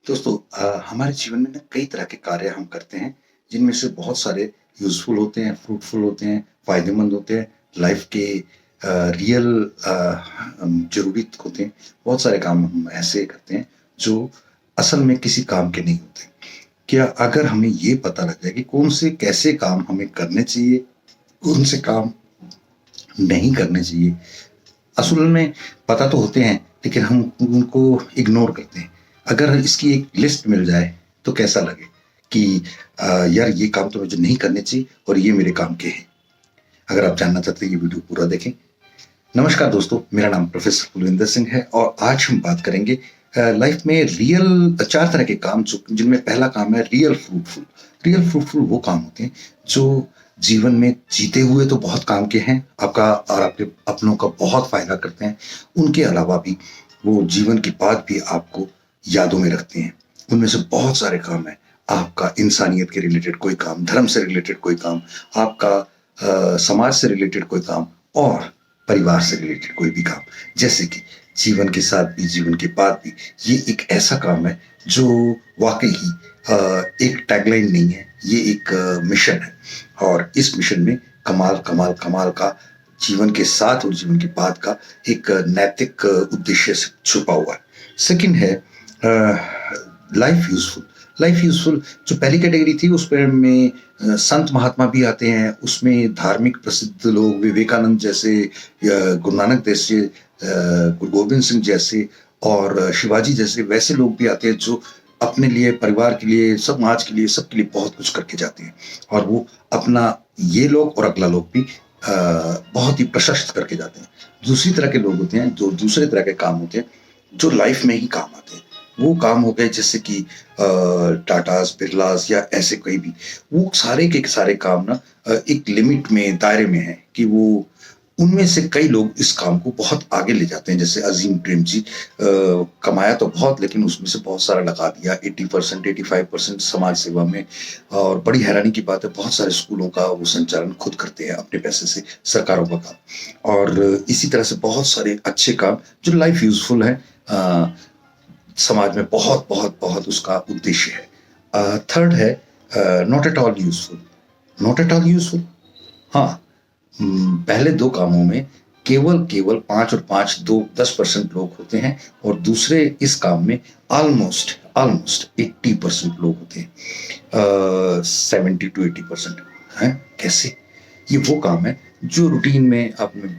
दोस्तों हमारे जीवन में ना कई तरह के कार्य हम करते हैं जिनमें से बहुत सारे यूजफुल होते हैं, फ्रूटफुल होते हैं, फायदेमंद होते हैं, लाइफ के रियल जरूरी होते हैं। बहुत सारे काम हम ऐसे करते हैं जो असल में किसी काम के नहीं होते। क्या अगर हमें ये पता लग जाए कि कौन से कैसे काम हमें करने चाहिए, कौन से काम नहीं करने चाहिए, असल में पता तो होते हैं लेकिन हम उनको इग्नोर करते हैं। अगर इसकी एक लिस्ट मिल जाए तो कैसा लगे कि यार ये काम तो मुझे नहीं करने चाहिए और ये मेरे काम के हैं। अगर आप जानना चाहते हैं ये वीडियो पूरा देखें। नमस्कार दोस्तों, मेरा नाम प्रोफेसर कुलविंदर सिंह है और आज हम बात करेंगे लाइफ में रियल चार तरह के काम जिनमें पहला काम है रियल फ्रूटफुल। रियल फ्रूटफुल वो काम होते हैं जो जीवन में जीते हुए तो बहुत काम के हैं, आपका और आपके अपनों का बहुत फायदा करते हैं। उनके अलावा भी वो जीवन के बाद भी आपको यादों में रखते हैं। उनमें से बहुत सारे काम है। आपका इंसानियत के रिलेटेड कोई काम, धर्म से रिलेटेड कोई काम, आपका समाज से रिलेटेड कोई काम और परिवार से रिलेटेड कोई भी काम। जैसे कि जीवन के साथ भी जीवन के बाद भी ये एक ऐसा काम है जो वाकई ही एक टैगलाइन नहीं है, ये एक मिशन है और इस मिशन में कमाल कमाल कमाल का जीवन के साथ और जीवन के बाद का एक नैतिक उद्देश्य छुपा हुआ है। सेकंड है लाइफ यूजफुल। लाइफ यूजफुल जो पहली कैटेगरी थी उसमें में संत महात्मा भी आते हैं, उसमें धार्मिक प्रसिद्ध लोग विवेकानंद जैसे, गुरु नानक जैसे, गुरु गोविंद सिंह जैसे और शिवाजी जैसे वैसे लोग भी आते हैं जो अपने लिए, परिवार के लिए, समाज के लिए, सबके लिए बहुत कुछ करके जाते हैं। और वो अपना ये लोग और अगला लोग भी बहुत ही प्रशस्त करके जाते हैं। दूसरी तरह के लोग होते हैं जो दूसरे तरह के काम होते हैं जो लाइफ में ही काम आते हैं। वो काम हो गए जैसे कि टाटास, बिरलास या ऐसे कोई भी। वो सारे के सारे काम ना एक लिमिट में, दायरे में है कि वो उनमें से कई लोग इस काम को बहुत आगे ले जाते हैं। जैसे अजीम प्रेमजी कमाया तो बहुत लेकिन उसमें से बहुत सारा लगा दिया, 80% 85% समाज सेवा में। और बड़ी हैरानी की बात है, बहुत सारे स्कूलों का वो संचालन खुद करते हैं अपने पैसे से, सरकारों का काम। और इसी तरह से बहुत सारे अच्छे काम जो लाइफ यूजफुल है, समाज में बहुत बहुत बहुत उसका उद्देश्य है। थर्ड है not at all useful. Not at all useful, हाँ, पहले दो कामों में केवल केवल 5 और 5 दो 10% लोग होते हैं और दूसरे इस काम में ऑलमोस्ट ऑलमोस्ट 80% लोग होते हैं, 70 to 80% है। कैसे? ये वो काम है जो रूटीन में आपने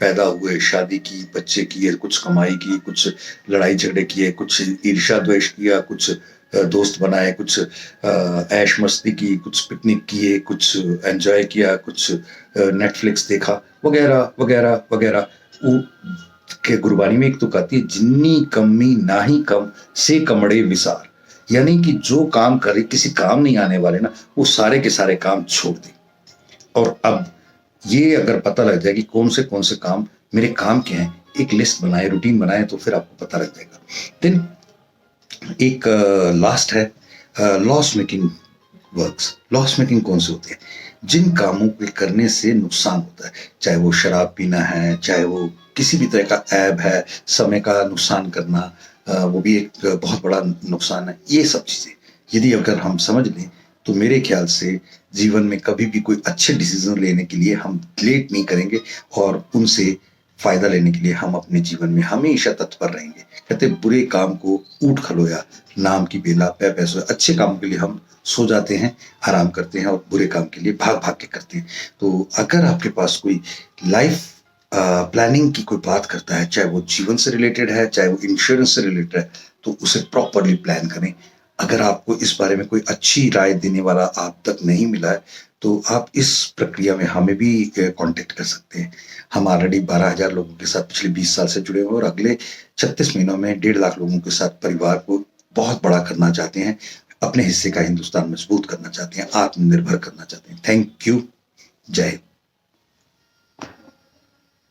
पैदा हुए, शादी की, बच्चे किए, कुछ कमाई की, कुछ लड़ाई झगड़े किए, कुछ ईर्ष्या द्वेष किया, कुछ दोस्त बनाए, कुछ ऐश मस्ती की, कुछ पिकनिक किए, कुछ एंजॉय किया, कुछ नेटफ्लिक्स देखा, वगैरह वगैरह वगैरह। वो के गुरबानी में एक तुक आती है, जिन्नी कमी ना ही कम से कमड़े विसार। यानी कि जो काम करे, किसी काम नहीं आने वाले ना, वो सारे के सारे काम छोड़ दे। और अब ये अगर पता लग जाए कि कौन से काम मेरे काम के हैं, एक लिस्ट बनाए, रूटीन बनाए, तो फिर आपको पता लग जाएगा। देन एक लास्ट है loss making works. Loss making कौन से होते हैं? जिन कामों के करने से नुकसान होता है, चाहे वो शराब पीना है, चाहे वो किसी भी तरह का ऐब है, समय का नुकसान करना, वो भी एक बहुत बड़ा नुकसान है। ये सब चीजें यदि अगर हम समझ लें तो मेरे ख्याल से जीवन में कभी भी कोई अच्छे डिसीजन लेने के लिए हम लेट नहीं करेंगे और उनसे फायदा लेने के लिए हम अपने जीवन में हमेशा तत्पर रहेंगे। कहते बुरे काम को ऊठ खलोया, नाम की बेला पै पैसों। अच्छे काम के लिए हम सो जाते हैं, आराम करते हैं और बुरे काम के लिए भाग भाग के करते हैं। तो अगर आपके पास कोई लाइफ प्लानिंग की कोई बात करता है, चाहे वो जीवन से रिलेटेड है, चाहे वो इंश्योरेंस से रिलेटेड है, तो उसे प्रॉपरली प्लान करें। अगर आपको इस बारे में कोई अच्छी राय देने वाला आप तक नहीं मिला है तो आप इस प्रक्रिया में हमें भी कांटेक्ट कर सकते हैं। हम ऑलरेडी 12,000 लोगों के साथ पिछले 20 साल से जुड़े हुए और अगले 36 महीनों में 1.5 लाख लोगों के साथ परिवार को बहुत बड़ा करना चाहते हैं, अपने हिस्से का हिंदुस्तान मजबूत करना चाहते हैं, आत्मनिर्भर करना चाहते हैं। Thank you. जय हिंद।